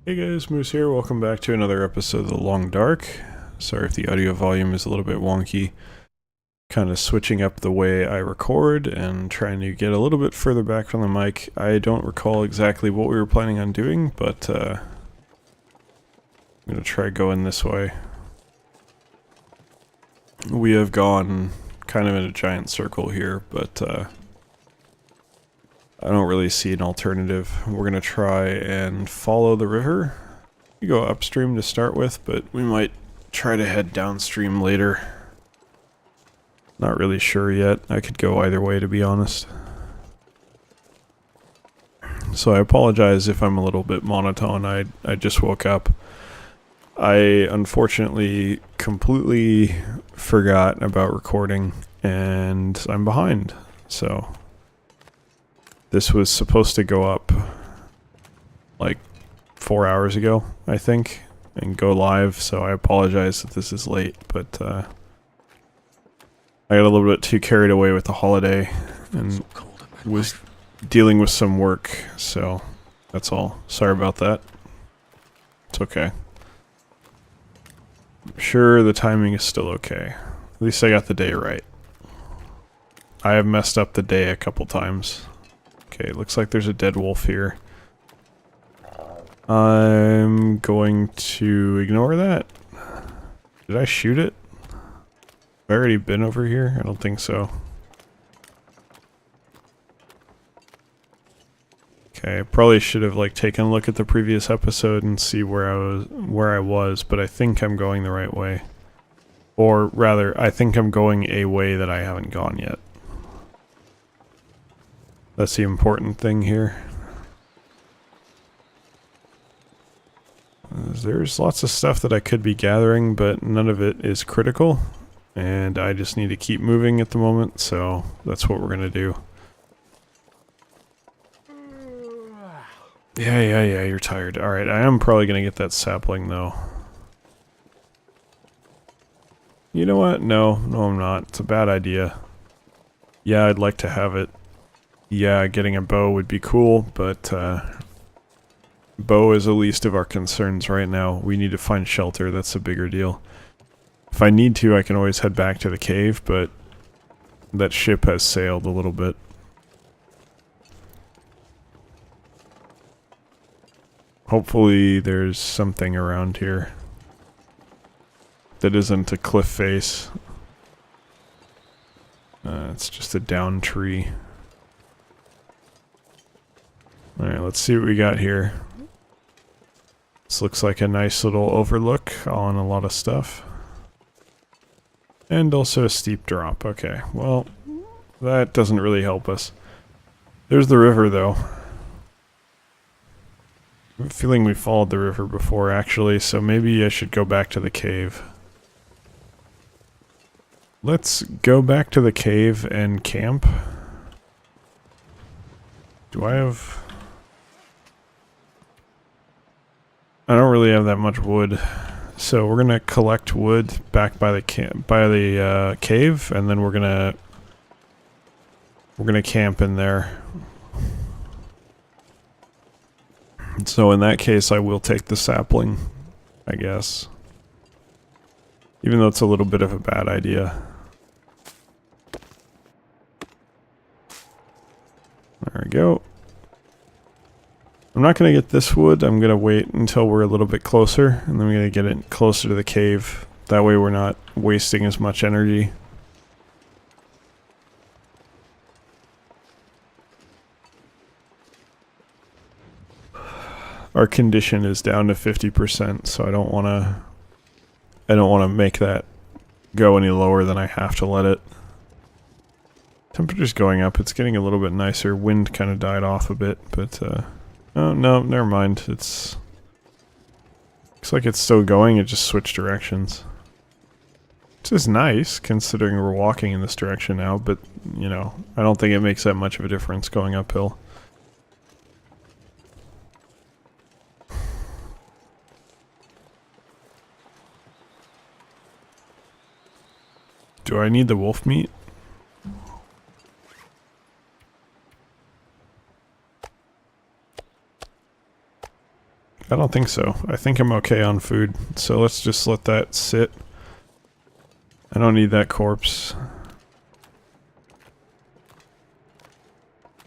Hey guys, Moose here. Welcome back to another episode of The Long Dark. Sorry if the audio volume is a little bit wonky. Kind of switching up the way I record and trying to get a little bit further back from the mic. I don't recall exactly what we were planning on doing, but I'm going to try going this way. We have gone kind of in a giant circle here, but I don't really see an alternative. We're going to try and follow the river. We go upstream to start with, but we might try to head downstream later. Not really sure yet. I could go either way, to be honest. So I apologize if I'm a little bit monotone. I just woke up. I unfortunately completely forgot about recording, and I'm behind. So this was supposed to go up like 4 hours ago, I think, and go live, so I apologize that this is late, but I got a little bit too carried away with the holiday and was dealing with some work, so that's all. Sorry about that. It's okay. I'm sure the timing is still okay. At least I got the day right. I have messed up the day a couple times. Okay, looks like there's a dead wolf here. I'm going to ignore that. Did I shoot it? Have I already been over here? I don't think so. Okay, I probably should have like taken a look at the previous episode and see where I was, but I think I'm going the right way. Or rather, I think I'm going a way that I haven't gone yet. That's the important thing here. There's lots of stuff that I could be gathering, but none of it is critical. And I just need to keep moving at the moment, so that's what we're gonna do. Yeah, you're tired. Alright, I am probably gonna get that sapling, though. You know what? No, I'm not. It's a bad idea. Yeah, I'd like to have it. Yeah, getting a bow would be cool, but bow is the least of our concerns right now. We need to find shelter, that's a bigger deal. If I need to, I can always head back to the cave, but that ship has sailed a little bit. Hopefully there's something around here that isn't a cliff face. It's just a down tree. Alright, let's see what we got here. This looks like a nice little overlook on a lot of stuff. And also a steep drop. Okay, well, that doesn't really help us. There's the river, though. I have a feeling we followed the river before, actually, so maybe I should go back to the cave. Let's go back to the cave and camp. Do I have... I don't really have that much wood, so we're gonna collect wood back by the cave, and then we're gonna camp in there. So in that case, I will take the sapling, I guess, even though it's a little bit of a bad idea. There we go. I'm not going to get this wood. I'm going to wait until we're a little bit closer, and then we're going to get it closer to the cave. That way we're not wasting as much energy. Our condition is down to 50%, so I don't want to make that go any lower than I have to let it. Temperature's going up. It's getting a little bit nicer. Wind kind of died off a bit, but oh, no, never mind. Looks like it's still going, it just switched directions. Which is nice, considering we're walking in this direction now, but, you know, I don't think it makes that much of a difference going uphill. Do I need the wolf meat? I don't think so. I think I'm okay on food. So let's just let that sit. I don't need that corpse.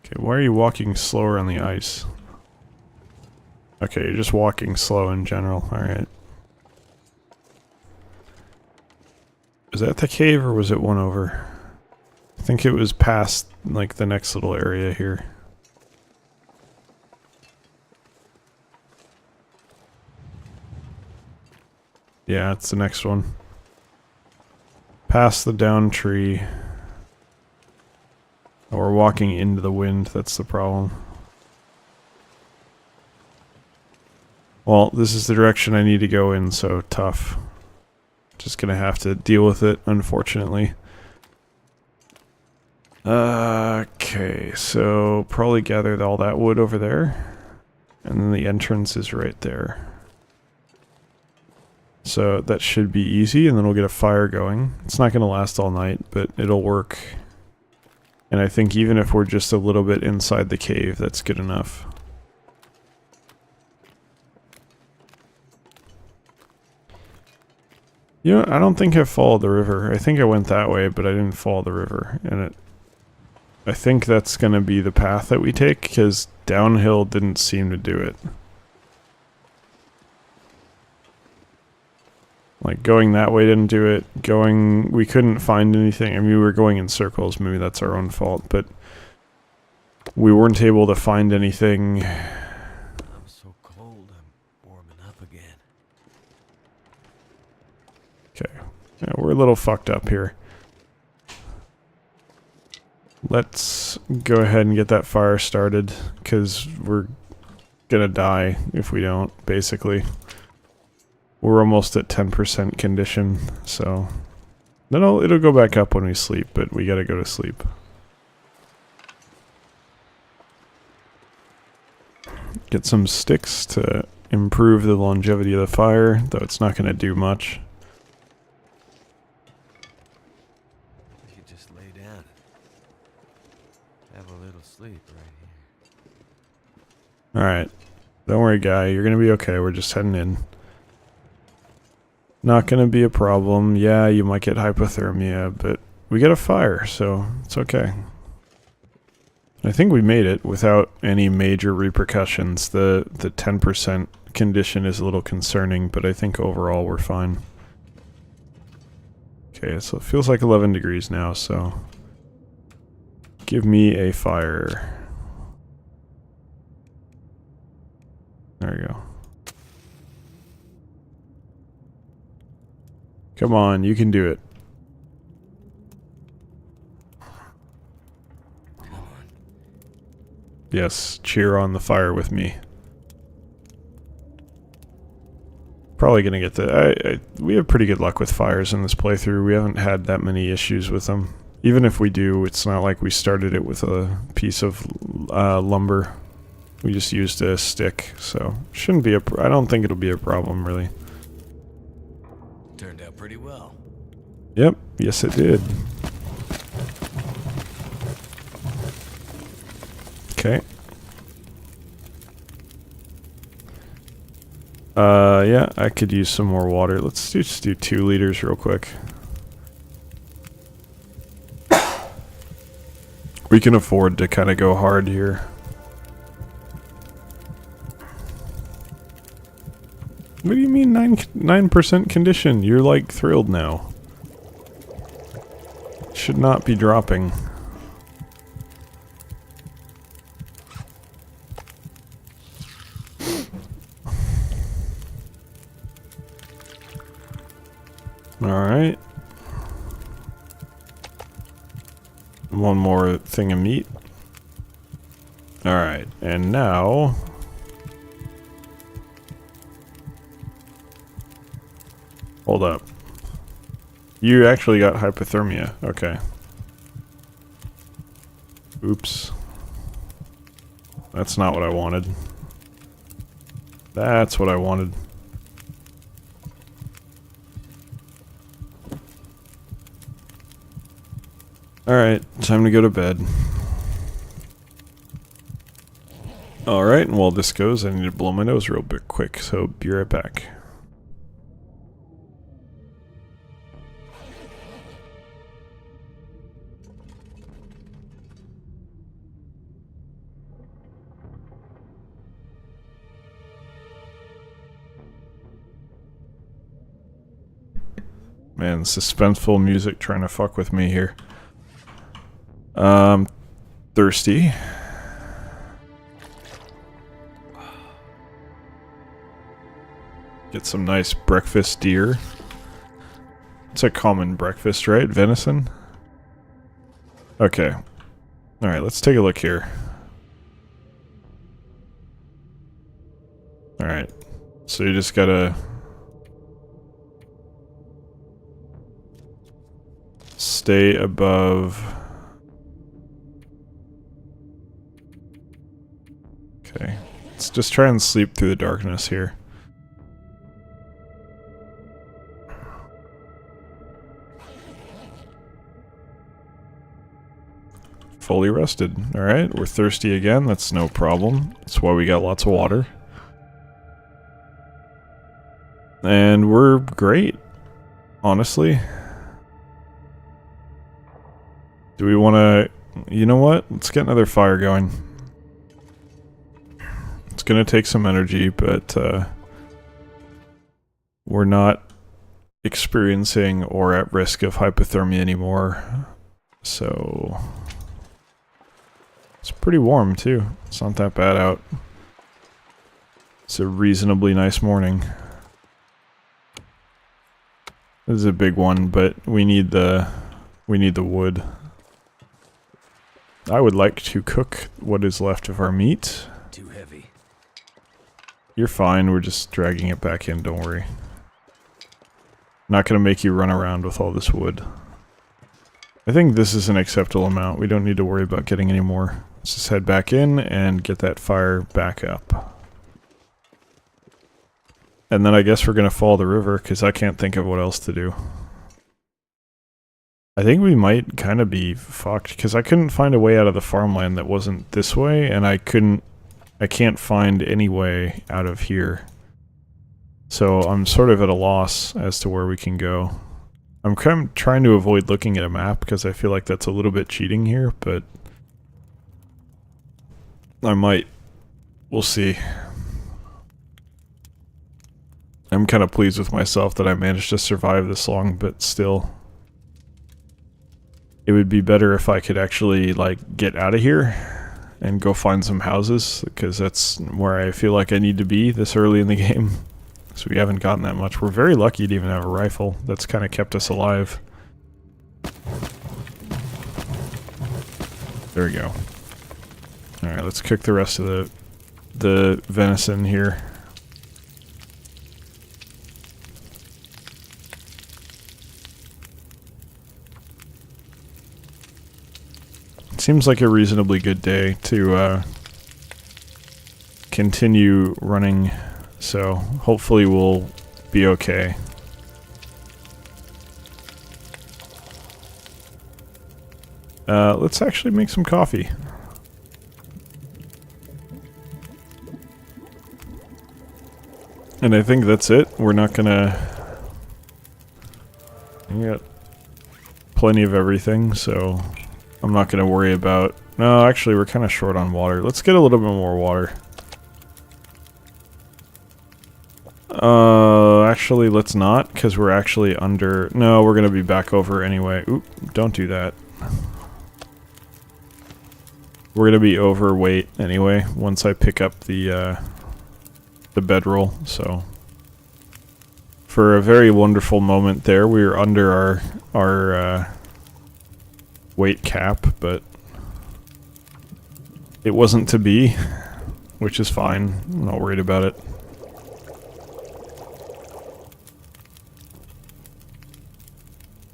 Okay, why are you walking slower on the ice? Okay, you're just walking slow in general. Alright. Is that the cave or was it one over? I think it was past, like, the next little area here. Yeah, it's the next one. Past the down tree. Oh, we're walking into the wind, that's the problem. Well, this is the direction I need to go in, so tough. Just gonna have to deal with it, unfortunately. Okay, so probably gather all that wood over there. And then the entrance is right there. So that should be easy, and then we'll get a fire going. It's not gonna last all night, but it'll work. And I think even if we're just a little bit inside the cave, that's good enough. You know, I don't think I followed the river. I think I went that way, but I didn't follow the river. And I think that's going to be the path that we take, because downhill didn't seem to do it. Like, going that way didn't do it. We couldn't find anything. I mean, we were going in circles. Maybe that's our own fault, but we weren't able to find anything. I'm so cold, I'm warming up again. Okay. Yeah, we're a little fucked up here. Let's go ahead and get that fire started, because we're gonna die if we don't, basically. We're almost at 10% condition, so... No, it'll go back up when we sleep, but we gotta go to sleep. Get some sticks to improve the longevity of the fire, though it's not gonna do much. We could just lay down. Have a little sleep right here. Alright. Don't worry, guy. You're gonna be okay. We're just heading in. Not gonna be a problem. Yeah, you might get hypothermia, but we got a fire, so it's okay. I think we made it without any major repercussions. The 10% condition is a little concerning, but I think overall we're fine. Okay, so it feels like 11 degrees now, so... Give me a fire. There we go. Come on, you can do it. Come on. Yes, cheer on the fire with me. Probably gonna get the... we have pretty good luck with fires in this playthrough. We haven't had that many issues with them. Even if we do, it's not like we started it with a piece of lumber. We just used a stick, so shouldn't be a... I don't think it'll be a problem, really. Turned out pretty well. Yep, yes it did. Okay. Yeah, I could use some more water. Let's just do 2 liters real quick. We can afford to kind of go hard here. What do you mean 9% condition? You're like thrilled now. Should not be dropping. Alright. One more thing of meat. Alright, and now... Hold up. You actually got hypothermia. Okay. Oops. That's not what I wanted. That's what I wanted. Alright, time to go to bed. Alright, and while this goes, I need to blow my nose real bit quick, so be right back. Man, suspenseful music trying to fuck with me here. Thirsty. Get some nice breakfast deer. It's a common breakfast, right? Venison? Okay. Alright, let's take a look here. Alright. So you just gotta stay above. Okay. Let's just try and sleep through the darkness here. Fully rested. Alright, we're thirsty again. That's no problem. That's why we got lots of water. And we're great, honestly. Do we want to... You know what? Let's get another fire going. It's going to take some energy, but we're not experiencing or at risk of hypothermia anymore. So... It's pretty warm, too. It's not that bad out. It's a reasonably nice morning. This is a big one, but we need the wood. I would like to cook what is left of our meat. Too heavy. You're fine, we're just dragging it back in, don't worry. Not gonna make you run around with all this wood. I think this is an acceptable amount. We don't need to worry about getting any more. Let's just head back in and get that fire back up. And then I guess we're gonna follow the river, because I can't think of what else to do. I think we might kind of be fucked, because I couldn't find a way out of the farmland that wasn't this way, and I can't find any way out of here. So I'm sort of at a loss as to where we can go. I'm kind of trying to avoid looking at a map, because I feel like that's a little bit cheating here, but I might. We'll see. I'm kind of pleased with myself that I managed to survive this long, but still. It would be better if I could actually, like, get out of here and go find some houses, because that's where I feel like I need to be this early in the game. So we haven't gotten that much. We're very lucky to even have a rifle. That's kind of kept us alive. There we go. Alright, let's cook the rest of the venison here. Seems like a reasonably good day to continue running, so hopefully we'll be okay. Let's actually make some coffee. And I think that's it. We're not gonna... We got plenty of everything, so I'm not gonna worry about... No, actually we're kind of short on water. Let's get a little bit more water. Actually let's not, because we're actually under... No, we're gonna be back over anyway. Oop, don't do that. We're gonna be overweight anyway, once I pick up the bedroll, so... For a very wonderful moment there, we were under our weight cap, but it wasn't to be, which is fine. I'm not worried about it.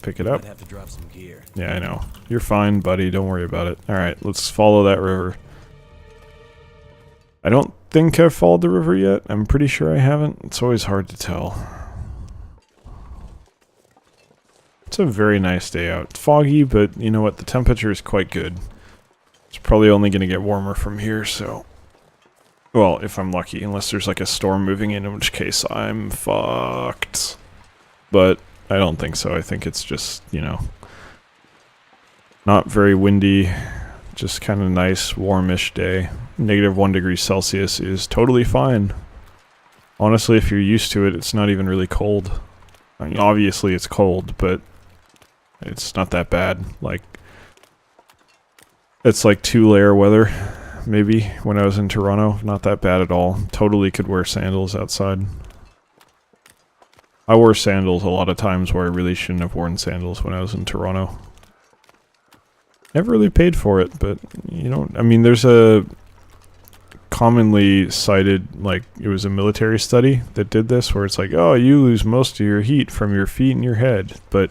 Pick it up. I'd have to drop some gear. Yeah, I know. You're fine, buddy. Don't worry about it. Alright, let's follow that river. I don't think I've followed the river yet. I'm pretty sure I haven't. It's always hard to tell. It's a very nice day out. It's foggy, but you know what? The temperature is quite good. It's probably only going to get warmer from here, so... Well, if I'm lucky, unless there's like a storm moving in which case I'm fucked. But I don't think so. I think it's just, you know, not very windy, just kind of nice, warmish day. -1 degree Celsius is totally fine. Honestly, if you're used to it, it's not even really cold. I mean, obviously it's cold, but it's not that bad. Like, it's like 2-layer weather, maybe, when I was in Toronto. Not that bad at all. Totally could wear sandals outside. I wore sandals a lot of times where I really shouldn't have worn sandals when I was in Toronto. Never really paid for it, but, you know, I mean, there's a commonly cited, like, it was a military study that did this, where it's like, oh, you lose most of your heat from your feet and your head. But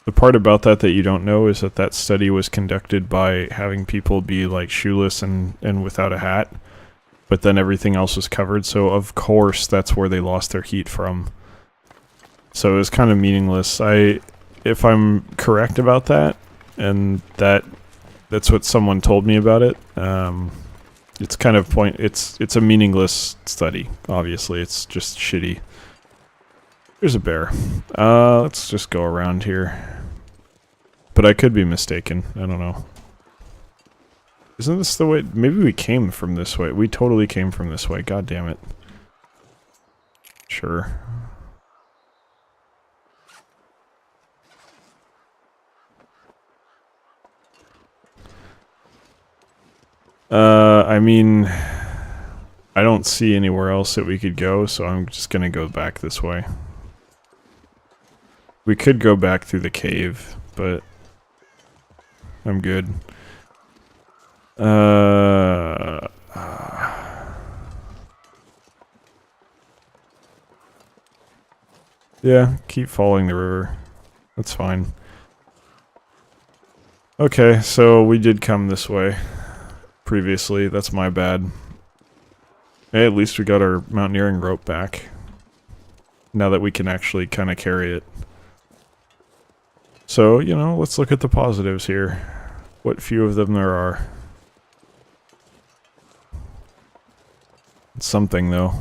the part about that you don't know is that that study was conducted by having people be, like, shoeless and without a hat, but then everything else was covered, so of course that's where they lost their heat from. So it was kind of meaningless. If I'm correct about that, and that's what someone told me about it, it's kind of it's a meaningless study, obviously. It's just shitty. There's a bear. Let's just go around here. But I could be mistaken. I don't know. Isn't this the way? Maybe we came from this way. We totally came from this way. God damn it. Sure. I mean, I don't see anywhere else that we could go, so I'm just gonna go back this way. We could go back through the cave, but I'm good. Yeah, keep following the river. That's fine. Okay, so we did come this way previously. That's my bad. Hey, at least we got our mountaineering rope back. Now that we can actually kind of carry it. So, you know, let's look at the positives here. What few of them there are. It's something, though.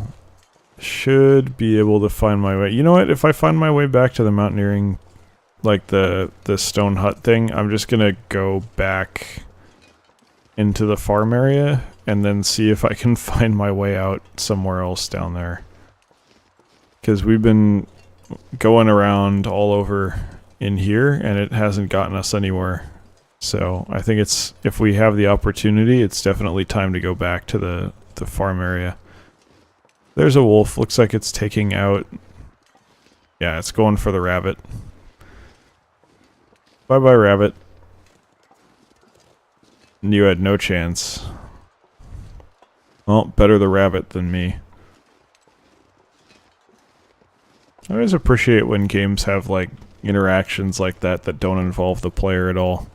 Should be able to find my way. You know what? If I find my way back to the mountaineering, like the stone hut thing, I'm just gonna go back into the farm area and then see if I can find my way out somewhere else down there. Because we've been going around all over in here and it hasn't gotten us anywhere. So I think it's, if we have the opportunity, it's definitely time to go back to the farm area. There's a wolf. Looks like it's taking out... Yeah, it's going for the rabbit. Bye-bye, rabbit. You had no chance. Well, better the rabbit than me. I always appreciate when games have, like, interactions like that that don't involve the player at all.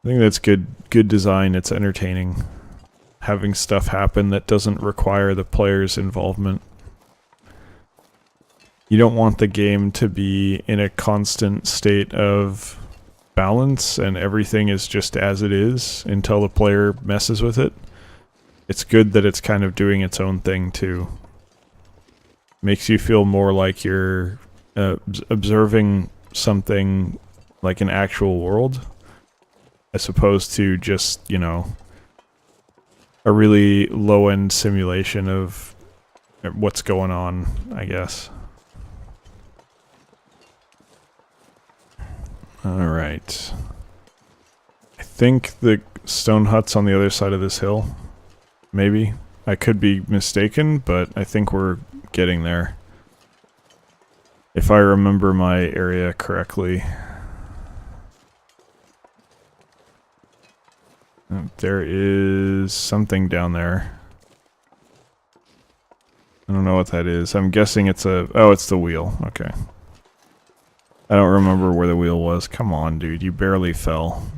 I think that's good design. It's entertaining. Having stuff happen that doesn't require the player's involvement. You don't want the game to be in a constant state of balance and everything is just as it is until the player messes with it. It's good that it's kind of doing its own thing too. Makes you feel more like you're observing something like an actual world, as opposed to just, you know, a really low-end simulation of what's going on, I guess. Alright. I think the stone hut's on the other side of this hill. Maybe. I could be mistaken, but I think we're getting there. If I remember my area correctly. There is something down there. I don't know what that is. I'm guessing it's a... Oh, it's the wheel. Okay. I don't remember where the wheel was. Come on, dude. You barely fell.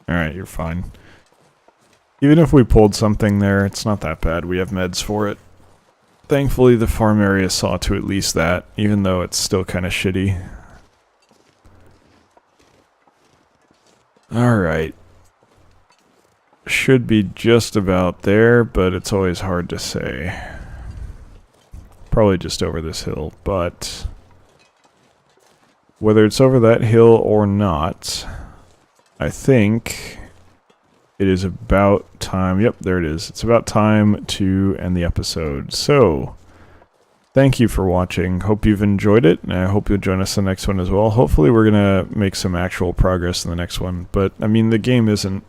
Alright, you're fine. Even if we pulled something there, it's not that bad. We have meds for it. Thankfully, the farm area saw to at least that, even though it's still kind of shitty. Alright. Should be just about there, but it's always hard to say. Probably just over this hill, but whether it's over that hill or not, I think it is about time. Yep, there it is. It's about time to end the episode. So, thank you for watching. Hope you've enjoyed it, and I hope you'll join us in the next one as well. Hopefully we're going to make some actual progress in the next one. But, I mean, the game isn't...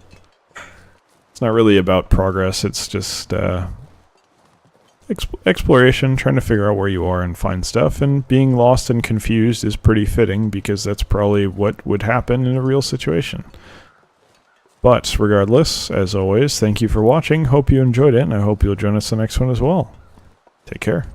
It's not really about progress. It's just exploration, trying to figure out where you are and find stuff. And being lost and confused is pretty fitting, because that's probably what would happen in a real situation. But, regardless, as always, thank you for watching. Hope you enjoyed it, and I hope you'll join us in the next one as well. Take care.